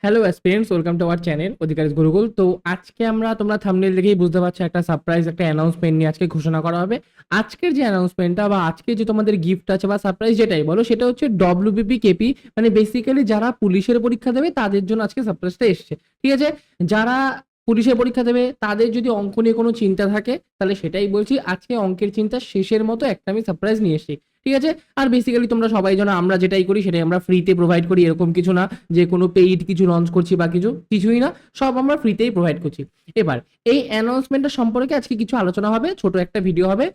Hello aspirants, welcome to our channel Adhikari Gurukul. তো আজকে তোমরা থাম্বনেল দেখেই বুঝতে পারছো একটা সারপ্রাইজ, একটা অ্যানাউন্সমেন্ট নিয়ে আজকে ঘোষণা করা হবে। আজকের যে অ্যানাউন্সমেন্টটা বা আজকে যে তোমাদের গিফট আছে বা সারপ্রাইজ যেটাই বলো, সেটা হচ্ছে ডব্লিউবিপি কেপি, মানে বেসিক্যালি যারা পুলিশের পরীক্ষা দেবে তাদের জন্য আজকে সারপ্রাইজটা এসছে। ঠিক আছে, যারা পুলিশের পরীক্ষা দেবে তাদের যদি অঙ্ক নিয়ে কোনো চিন্তা থাকে তাহলে সেটাই বলছি, আজকে অঙ্কের চিন্তা শেষের মতো একটা আমি সারপ্রাইজ নিয়ে এসেছি। ঠিক আছে, আর বেসিক্যালি তোমরা সবাই জানো আমরা যেটাই করি সেটাই আমরা ফ্রিতে প্রোভাইড করি, এরকম কিছু না যে কোনো পেইড কিছু লঞ্চ করছি বা কিছুই না, সব আমরা ফ্রিতেই প্রোভাইড করছি। এবার এই অ্যানাউন্সমেন্টটা সম্পর্কে আজকে কিছু আলোচনা হবে, ছোট একটা ভিডিও হবে,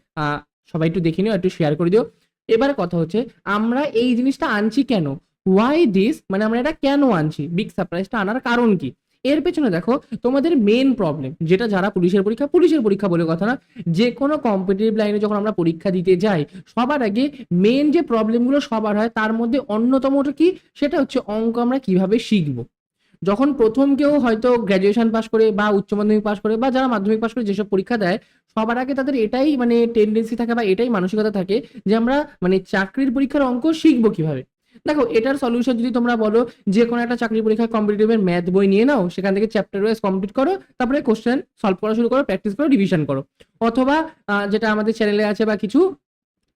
সবাই একটু দেখে নিও, একটু শেয়ার করে দিও। এবার কথা হচ্ছে আমরা এই জিনিসটা আনছি কেন, ওয়াই দিস, মানে আমরা এটা কেন আনছি, বিগ সারপ্রাইজটা আনার কারণ কি। এর পেছনে দেখো তোমাদের মেন প্রবলেম যেটা, যারা পুলিশের পরীক্ষা বলে কথা না, যে কোনো কম্পিটিটিভ লাইনে যখন আমরা পরীক্ষা দিতে যাই সবার আগে মেন যে প্রবলেমগুলো সবার হয় তার মধ্যে অন্যতমটা কি, সেটা হচ্ছে অঙ্ক আমরা কিভাবে শিখবো। যখন প্রথম কেউ হয়তো গ্র্যাজুয়েশন পাস করে বা উচ্চ মাধ্যমিক পাস করে বা যারা মাধ্যমিক পাস করে যেসব পরীক্ষা দেয়, সবার আগে তাদের এটাই মানে টেন্ডেন্সি থাকে বা এটাই মানসিকতা থাকে যে আমরা মানে চাকরির পরীক্ষার অঙ্ক শিখবো কিভাবে। দেখো এটার সলিউশন যদি তোমরা বলো, যে কোনো একটা চাকরি পরীক্ষা কম্পিটিটিভের ম্যাথ বই নিয়ে নাও, সেখান থেকে চ্যাপ্টার ওয়াইজ কমপ্লিট করো, তারপরে কোশ্চেন সলভ করা শুরু করো, প্র্যাকটিস করো, রিভিশন করো। অথবা যেটা আমাদের চ্যানেলে আছে বা কিছু,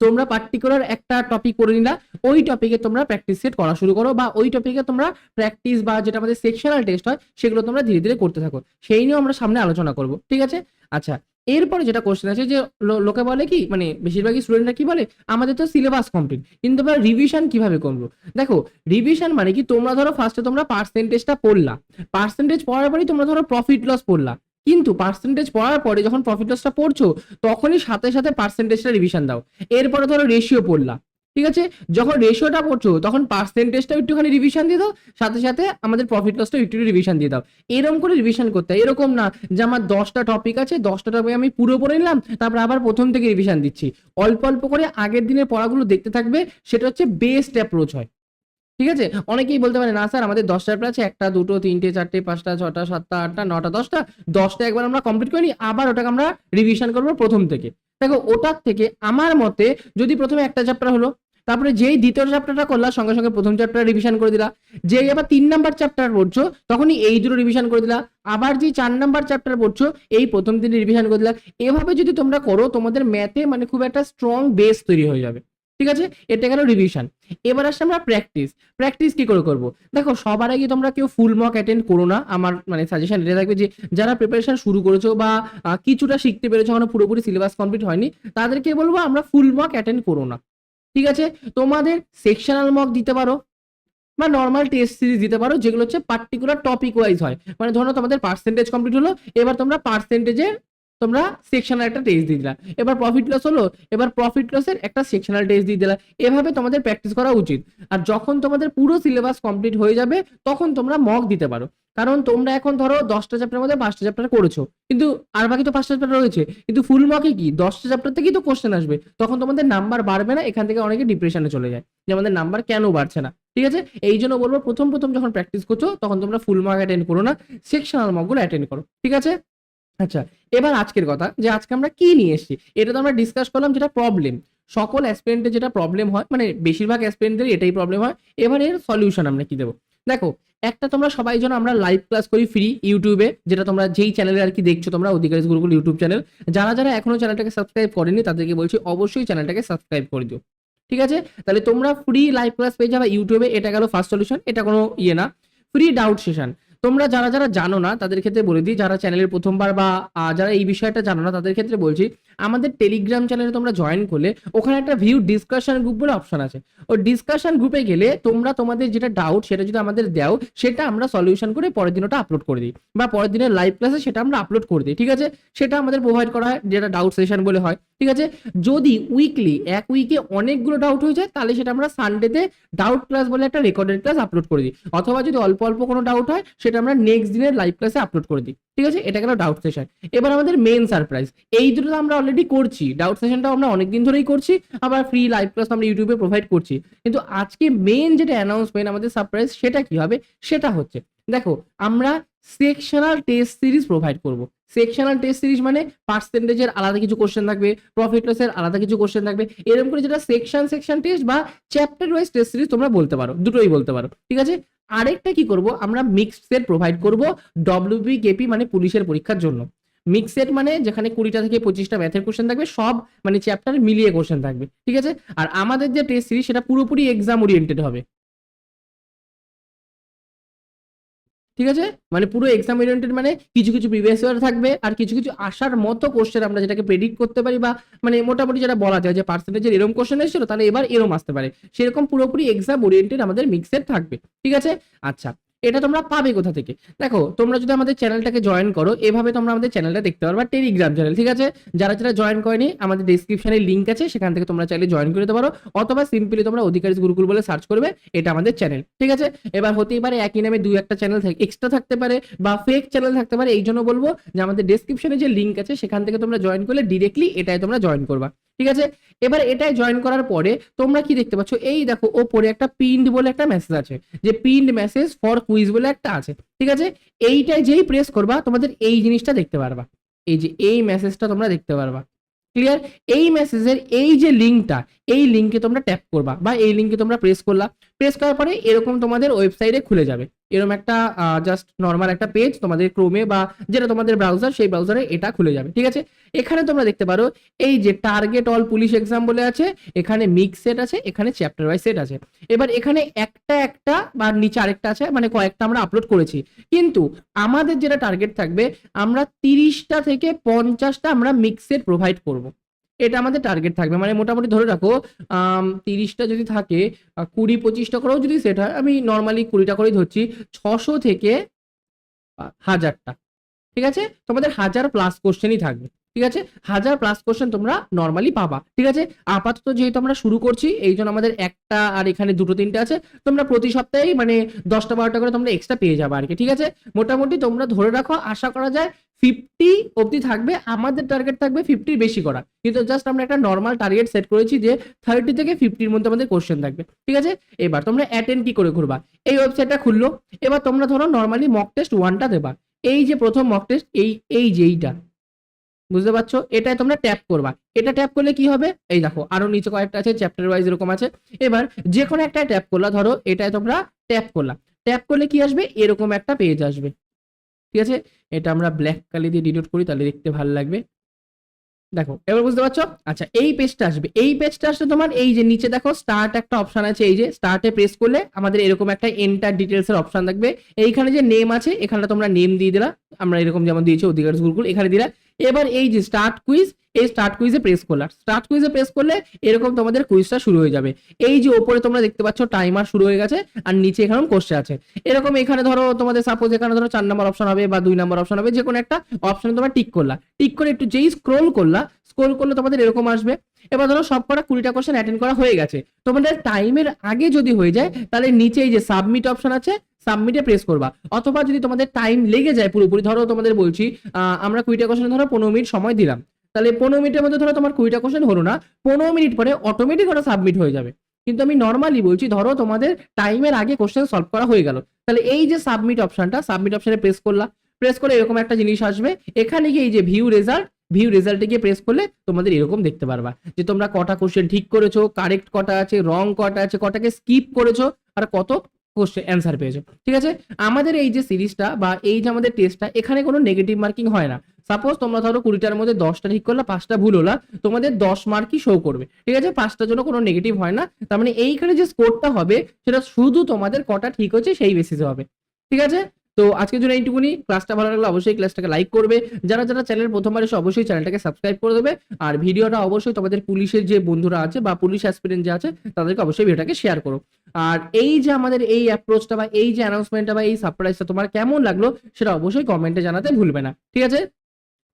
তোমরা পার্টিকুলার একটা টপিক করে নিলা, ওই টপিকে তোমরা প্র্যাকটিস সেট করা শুরু করো, বা ওই টপিকে তোমরা প্র্যাকটিস বা যেটা আমাদের সেকশনাল টেস্ট হয় সেগুলো তোমরা ধীরে ধীরে করতে থাকো। সেই নিয়েও আমরা সামনে আলোচনা করব, ঠিক আছে। আচ্ছা, এরপরে যেটা কোশ্চেন আছে যে লোকে বলে কি, মানে বেশিরভাগই স্টুডেন্টরা কি বলে, আমাদের তো সিলেবাস কমপ্লিট কিন্তু আমরা রিভিশন কিভাবে করবো। দেখো রিভিশন মানে কি, তোমরা ধরো ফার্স্টে তোমরা পার্সেন্টেজটা পড়লা, পার্সেন্টেজ পড়ার পরেই তোমরা ধরো প্রফিট লস পড়লা, কিন্তু পার্সেন্টেজ পড়ার পরে যখন প্রফিট লসটা পড়ছো তখনই সাথে সাথে পার্সেন্টেজটা রিভিশন দাও। এরপরে ধরো রেশিও পড়লা, ঠিক আছে, যখন রেশিওটা পড়ছো তখন পার্সেন্টেজটা একটুখানি রিভিশন দিয়ে দাও, সাথে সাথে আমাদের প্রফিট লসটা একটু রিভিশন দিয়ে দাও। এরকম করে রিভিশন করতে হয়, এরকম না যে আমার 10টা টপিক আছে, 10টা টপিক আমি পুরো পড়ে নিলাম তারপর আবার প্রথম থেকে রিভিশন দিচ্ছি। অল্প অল্প করে আগের দিনের পড়াগুলো দেখতে থাকবে, সেটা হচ্ছে বেস্ট অ্যাপ্রোচ হয়। ঠিক আছে, অনেকেই বলতে পারে না স্যার আমাদের 10টা চ্যাপ্টার আছে, একটা দুটো তিনটে চারটে পাঁচটা ছটা সাতটা আটটা নটা দশটা, 10টা একবার আমরা কমপ্লিট করে নিই, আবার ওটাকে আমরা রিভিশন করবো প্রথম থেকে। দেখো ওটার থেকে আমার মতে, যদি প্রথমে একটা চ্যাপ্টার হলো, তারপরে যেই দ্বিতীয় চ্যাপ্টারটা করলাম সঙ্গে সঙ্গে প্রথম চ্যাপ্টার রিভিশন করে দিলা, যেই আবার 3 নাম্বার চ্যাপ্টার পড়ছো তখনই এই দুটো রিভিশন করে দিলা, আবার যে 4 নাম্বার চ্যাপ্টার পড়ছো এই প্রথম দিন রিভিশন করে দিলা। এভাবে যদি তোমরা করো তোমাদের ম্যাথে মানে খুব একটা স্ট্রং বেস তৈরি হয়ে যাবে। ঠিক আছে, এটা গেল রিভিশন। এবার আসছে আমরা প্র্যাকটিস। প্র্যাকটিস কি করে করবো, দেখো সবার আগে তোমরা কেউ ফুল মক অ্যাটেন্ড করো না, আমার মানে সাজেশন এটা থাকবে যে যারা প্রিপারেশন শুরু করেছো বা কিছুটা শিখতে পেরেছো, এখনো পুরোপুরি সিলেবাস কমপ্লিট হয়নি, তাদেরকে বলবো আমরা ফুল মক অ্যাটেন্ড করো না। ঠিক আছে, তোমাদের সেকশনাল মক দিতে পারো বা নর্মাল টেস্ট সিরিজ দিতে পারো, যেগুলো হচ্ছে পার্টিকুলার টপিক ওয়াইজ হয়। মানে ধরো তোমাদের পার্সেন্টেজ কমপ্লিট হলো, এবার তোমরা পার্সেন্টেজে তোমরা সেকশনাল একটা টেস্ট দিয়ে দিলা, এবার প্রফিট লস হলো, এবার প্রফিট লসের একটা সেকশনাল টেস্ট দিয়ে দিলা। এভাবে তোমাদের প্র্যাকটিস করা উচিত। আর যখন তোমাদের পুরো সিলেবাস কমপ্লিট হয়ে যাবে তখন তোমরা মক দিতে পারো, কারণ তোমরা এখন ধরো 10টা চ্যাপ্টারের মধ্যে 5টা চ্যাপ্টার করেছো, কিন্তু আর বাকি তো 5টা চ্যাপ্টার রয়েছে, কিন্তু ফুল মকে কি 10টা চ্যাপ্টার থেকেই তো কোশ্চেন আসবে, তখন তোমাদের নাম্বার বাড়বে না। এখান থেকে অনেকে ডিপ্রেশনে চলে যায় যে আমাদের নাম্বার কেন বাড়ছে না। ঠিক আছে, এই জন্য বলবো প্রথম প্রথম যখন প্র্যাকটিস করছো তখন তোমরা ফুল মার্ক অ্যাটেন্ড করো না, সেকশনাল মার্কগুলো অ্যাটেন্ড করো। ঠিক আছে, আচ্ছা, এবার আজকের কথা, যে আজকে আমরা কি নিয়ে এসেছি এটা তো আমরা ডিসকাস করলাম, যেটা প্রবলেম সকল অ্যাসপিরেন্টের যেটা প্রবলেম হয়, মানে বেশিরভাগ অ্যাসপিরেন্টদের এটাই প্রবলেম হয়। এবার এর সলিউশন আমরা কি দেবো, দেখো একটা তোমরা সবাই জানো আমরা লাইভ ক্লাস করি ফ্রি ইউটিউবে, যেটা তোমরা যেই চ্যানেলে আর কি দেখছো তোমরা, অধিকারী গুরুকুল ইউটিউব চ্যানেল। যারা যারা এখনো চ্যানেলটাকে সাবস্ক্রাইব করেনি তাদেরকে বলছি অবশ্যই চ্যানেলটাকে সাবস্ক্রাইব করে দিও। ঠিক আছে, তাহলে তোমরা ফ্রি লাইভ ক্লাস পেয়ে যাবে ইউটিউবে, এটা গেল ফার্স্ট সলিউশন, এটা কোনো ইয়ে না। ফ্রি ডাউট সেশন, তোমরা যারা যারা জানো না তাদের ক্ষেত্রে বলে দিই, যারা চ্যানেলের প্রথমবার বা যারা এই বিষয়টা জানো না তাদের ক্ষেত্রে বলছি, আমাদের টেলিগ্রাম চ্যানেলে তোমরা জয়েন করলে ওখানে একটা ভিউ ডিসকাশন গ্রুপ বলে অপশন আছে, ওই ডিসকাশন গ্রুপে গেলে তোমরা তোমাদের যেটা ডাউট সেটা যদি আমাদের দাও, সেটা আমরা সলিউশন করে পরের দিন ওটা আপলোড করে দিই, বা পরের দিনের লাইভ ক্লাসে সেটা আমরা আপলোড করে দিই। ঠিক আছে, সেটা আমাদের প্রোভাইড করা হয়, যেটা ডাউট সেশন বলে হয়। ঠিক আছে, যদি উইকলি এক উইকে অনেকগুলো ডাউট হয়ে যায় তাহলে সেটা আমরা সানডেতে ডাউট ক্লাস বলে একটা রেকর্ডেড ক্লাস আপলোড করে দিই, অথবা যদি অল্প অল্প কোনো ডাউট হয় সেটা আমরা নেক্সট দিনের লাইভ ক্লাসে আপলোড করে দিই। ঠিক আছে, এটা গেল ডাউট সেশন। এবার আমাদের মেন সারপ্রাইজ, এই দুটো আমরা অলরেডি করছি, ডাউট সেশনটা আমরা অনেকদিন ধরেই করছি, আবার ফ্রি লাইভ ক্লাস আমরা ইউটিউবে প্রোভাইড করছি, কিন্তু আজকে মেন যেটা অ্যানাউন্সমেন্ট আমাদের সারপ্রাইজ সেটা কি হবে, সেটা হচ্ছে দেখো আমরা সেকশনাল টেস্ট সিরিজ প্রোভাইড করব। সেকশনাল টেস্ট সিরিজ মানে পার্সেন্টেজের আলাদা কিছু কোশ্চেন থাকবে, প্রফিট লসের আলাদা কিছু কোশ্চেন থাকবে, এরকম করে যেটা সেকশন টেস্ট বা চ্যাপ্টার ওয়াইজ টেস্ট সিরিজ তোমরা বলতে পারো, দুটোই বলতে পারো, ঠিক আছে। আরেকটা কি করব, আমরা মিক্সড সেট প্রোভাইড করব ডব্লিউবি কেপি মানে পুলিশের পরীক্ষার জন্য। মিক্স সেট মানে যেখানে 20টা থেকে 25টা ম্যাথের কোশ্চেন থাকবে, সব মানে চ্যাপ্টার মিলিয়ে কোশ্চেন থাকবে, ঠিক আছে। আর আমাদের যে টেস্ট সিরিজ সেটা পুরোপুরি এক্সাম ওরিয়েন্টেড হবে, ঠিক আছে। মানে পুরো এক্সাম ওরিয়েন্টেড, মানে কিছু কিছু প্রিভিয়াস ইয়ার থাকবে আর কিছু কিছু আসার মতো কোশ্চেন আমরা যেটাকে প্রেডিক্ট করতে পারি, বা মানে মোটামুটি যেটা বলা যায় যে পার্সেন্টেজের এরকম কোশ্চেন এসেছিল তাহলে এবার এরকম আসতে পারে, সেরকম পুরোপুরি এক্সাম ওরিয়েন্টেড আমাদের মিক্সের থাকবে, ঠিক আছে। আচ্ছা, এটা তোমরা পাবে কোথা থেকে? দেখো, তোমরা যদি আমাদের চ্যানেলটাকে জয়েন করো, এভাবে তোমরা আমাদের চ্যানেলটা দেখতে পারো, টেলিগ্রাম চ্যানেল, ঠিক আছে। যারা যারা জয়েন করেনি, আমাদের ডিসক্রিপশনে লিঙ্ক আছে, সেখান থেকে তোমরা চাইলে জয়েন করে দিতে পারো, অথবা সিম্পলি তোমরা অধিকারী গুরুকুল বলে সার্চ করবে, এটা আমাদের চ্যানেল, ঠিক আছে। এবার হতেই পারে একই নামে দুই একটা চ্যানেল এক্সট্রা থাকতে পারে বা ফেক চ্যানেল থাকতে পারে, এই জন্য বলবো যে আমাদের ডেসক্রিপশনে যে লিঙ্ক আছে সেখান থেকে তোমরা জয়েন করলে ডিরেক্টলি এটাই তোমরা জয়েন করবা, ঠিক আছে। এবার এটাই জয়েন করার পরে তোমরা কি দেখতে পাচ্ছ, এই দেখো ওপরে একটা পিন্ড বলে একটা মেসেজ আছে, যে পিন্ড মেসেজ ফর কুইজ বলে একটা আছে, ঠিক আছে। এইটাই যেই প্রেস করবা তোমাদের এই জিনিসটা দেখতে পারবা, এই যে এই মেসেজটা তোমরা দেখতে পারবা, ক্লিয়ার। এই মেসেজের এই যে লিঙ্কটা, এই লিঙ্কে তোমরা ট্যাপ করবা বা এই লিঙ্কে তোমরা প্রেস করলা, প্রেস করার পরে এরকম তোমাদের ওয়েবসাইটে খুলে যাবে, এরকম একটা জাস্ট নর্মাল একটা পেজ তোমাদের ক্রোমে বা যেটা তোমাদের ব্রাউজার সেই ব্রাউজারে এটা খুলে যাবে, ঠিক আছে। এখানে তোমরা দেখতে পারো এই যে টার্গেট অল পুলিশ এক্সাম বলে আছে, এখানে মিক্স সেট আছে, এখানে চ্যাপ্টার ওয়াইজ সেট আছে। এবার এখানে একটা একটা বা নিচে আরেকটা আছে, মানে কয়েকটা আমরা আপলোড করেছি, কিন্তু আমাদের যেটা টার্গেট থাকবে, আমরা 30টা থেকে 50টা আমরা মিক্স সেট প্রোভাইড করব, এটা আমাদের টার্গেট থাকবে। মানে মোটামুটি ধরে রাখো 30টা যদি থাকে, 20-25টা করেও যদি সেট হয়, আমি নর্মালি 20টা করেই ধরছি, 600 থেকে 1000টা, ঠিক আছে। তোমাদের 1000+ কোশ্চেনই থাকবে, ঠিক আছে। 1000+ কোশ্চেন তোমরা নর্মালি পাবা, ঠিক আছে। আপাতত যেহেতু আমরা শুরু করছি, এই জন্য আমাদের একটা আর এখানে দুটো তিনটে আছে, তোমরা প্রতি সপ্তাহেই মানে 10টা-12টা করে তোমরা এক্সট্রা পেয়ে যাবে আর কি, ঠিক আছে। মোটামুটি তোমরা ধরে রাখো, আশা করা যায় 50 অবধি থাকবে, আমাদের টার্গেট থাকবে 50 বেশি করা, কিন্তু জাস্ট আমরা একটা নর্মাল টার্গেট সেট করেছি যে 30 থেকে 50-র মধ্যে আমাদের কোশ্চেন থাকবে, ঠিক আছে। এবার তোমরা অ্যাটেন্ড কি করে করবা, এই ওয়েবসাইটটা খুললো, এবার তোমরা ধরো নর্মালি মক টেস্ট 1টা দেবা, এই যে প্রথম মক টেস্ট, এই যে এইটা, বুঝতে পারছো, এটাই তোমরা ট্যাপ করবা। এটা ট্যাপ করলে কি হবে, এই দেখো আরো নিচে কয়েকটা আছে, চ্যাপ্টার ওয়াইজ এরকম আছে। এবার যে কোনো একটা ট্যাপ করলা, ধরো এটাই তোমরা ট্যাপ করলা, ট্যাপ করলে কি আসবে, এরকম একটা পেজ আসবে, ঠিক আছে। এটা আমরা ব্ল্যাক কালি দিয়ে ডিলিট করি, তাহলে দেখতে ভালো লাগবে। দেখো এবার বুঝতে পারছো। আচ্ছা, এই পেজটা আসবে, এই পেজটা আসলে তোমার এই যে নিচে দেখো স্টার্ট একটা অপশন আছে, এই যে স্টার্টে প্রেস করলে আমাদের এরকম একটা এন্টার ডিটেলস এর অপশন থাকবে, এইখানে যে নেম আছে এখানে তোমরা নেম দিয়ে দিলা, আমরা এরকম যেমন দিয়েছি অধিকার গুরুকুল, এখানে দিলা। এবার এই যে স্টার্ট কুইজ, এই স্টার্ট কুইজে প্রেস করলা, স্টার্ট কুইজে প্রেস করলে এরকম তোমাদের কুইজটা শুরু হয়ে যাবে। এই যে ওপরে তোমরা দেখতে পাচ্ছ টাইমার শুরু হয়ে গেছে, আর নিচে এখানে কোশ্চেন আছে, এরকম এখানে ধরো তোমাদের সাপোজ এখানে ধরো 4 নম্বর অপশন হবে বা 2 নম্বর অপশন হবে, যে কোনো একটা অপশনে তোমরা টিক করলা, টিক করে একটু যেই স্ক্রোল করলা, স্ক্রোল করলে তোমাদের এরকম আসবে। এবার ধরো সবকটা 20টা কোশ্চেন অ্যাটেন্ড করা হয়ে গেছে, তোমাদের টাইমের আগে যদি হয়ে যায় তাহলে নিচে এই যে সাবমিট অপশন আছে, সাবমিটে প্রেস করবা। অথবা যদি তোমাদের টাইম লেগে যায় পুরোপুরি, ধরো তোমাদের বলছি আমরা 20টা কোশ্চেন ধরো 15 মিনিট সময় দিলাম, তাহলে 15 মিনিটের মধ্যে ধরো তোমার 20টা কোশ্চেন হলো না, 15 মিনিট পরে অটোমেটিক ওটা সাবমিট হয়ে যাবে। কিন্তু আমি নর্মালি বলছি, ধরো তোমাদের টাইমের আগে কোশ্চেন সলভ করা হয়ে গেল, তাহলে এই যে সাবমিট অপশনটা, সাবমিট অপশনে প্রেস করলা, প্রেস করে এরকম একটা জিনিস আসবে, এখানে গিয়ে এই যে ভিউ রেজাল্ট, ভিউ রেজাল্টে গিয়ে প্রেস করলে তোমাদের এরকম দেখতে পারবা যে তোমরা কটা কোশ্চেন ঠিক করেছো, কারেক্ট কটা আছে, রং কটা আছে, কটাকে স্কিপ করেছো, আর কত কোশ্চেন অ্যান্সার পেয়েছো, ঠিক আছে। আমাদের এই যে সিরিজটা বা এই যে আমাদের টেস্টটা, এখানে কোনো নেগেটিভ মার্কিং হয় না। সাপোজ তোমরা ধরো 20টার মধ্যে 10টা ঠিক করলা, 5টা ভুল হলা, তোমাদের 10 মার্কই শো করবে, ঠিক আছে, 5টার জন্য কোনো নেগেটিভ হয় না। তার মানে এইখানে যে স্কোরটা হবে সেটা শুধু তোমাদের কটা ঠিক হচ্ছে সেই বেসিসে হবে, ঠিক আছে। তো আজকের জন্য এইটুকুনি, ক্লাসটা ভালো লাগলে অবশ্যই ক্লাসটাকে লাইক করবে, যারা যারা চ্যানেল প্রথমবার এসে অবশ্যই চ্যানেলটাকে সাবস্ক্রাইব করে দেবে, আর ভিডিওটা অবশ্যই তোমাদের পুলিশের যে বন্ধুরা আছে বা পুলিশ অ্যাসপিরেন্ট যে আছে তাদেরকে অবশ্যই ভিডিওটাকে শেয়ার করো। আর এই যে আমাদের এই অ্যাপ্রোচটা বা এই যে অ্যানাউন্সমেন্টটা বা এই সারপ্রাইজটা তোমার কেমন লাগলো সেটা অবশ্যই কমেন্টে জানাতে ভুলবে না, ঠিক আছে।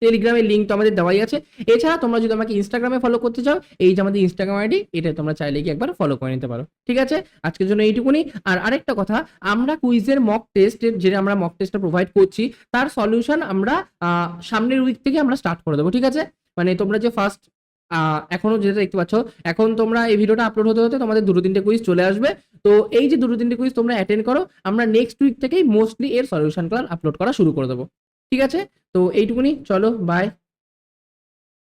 টেলিগ্রামের লিঙ্ক তো আমাদের দেওয়াই আছে। এছাড়া তোমরা যদি আমাকে ইনস্টাগ্রামে ফলো করতে চাও, এই যে আমাদের ইনস্টাগ্রাম আইডি, এটা তোমরা চাইলে কি একবার ফলো করে নিতে পারো, ঠিক আছে। আজকের জন্য এইটুকুনি। আর আরেকটা কথা, আমরা কুইজের মক টেস্টের যেটা আমরা মক টেস্টটা প্রোভাইড করছি, তার সলিউশন আমরা সামনের উইক থেকে আমরা স্টার্ট করে দেবো, ঠিক আছে। মানে তোমরা যে ফার্স্ট এখনো যেটা দেখতে পাচ্ছ, এখন তোমরা এই ভিডিওটা আপলোড হতে হতে তোমাদের দুটো তিনটে কুইজ চলে আসবে। তো এই যে দুটো তিনটে কুইজ তোমরা অ্যাটেন্ড করো, আমরা নেক্সট উইক থেকেই মোস্টলি এর সলিউশন ক্লাস আপলোড করা শুরু করে দেবো। ঠিক আছে, তো এইটুকুনি, চলো বাই।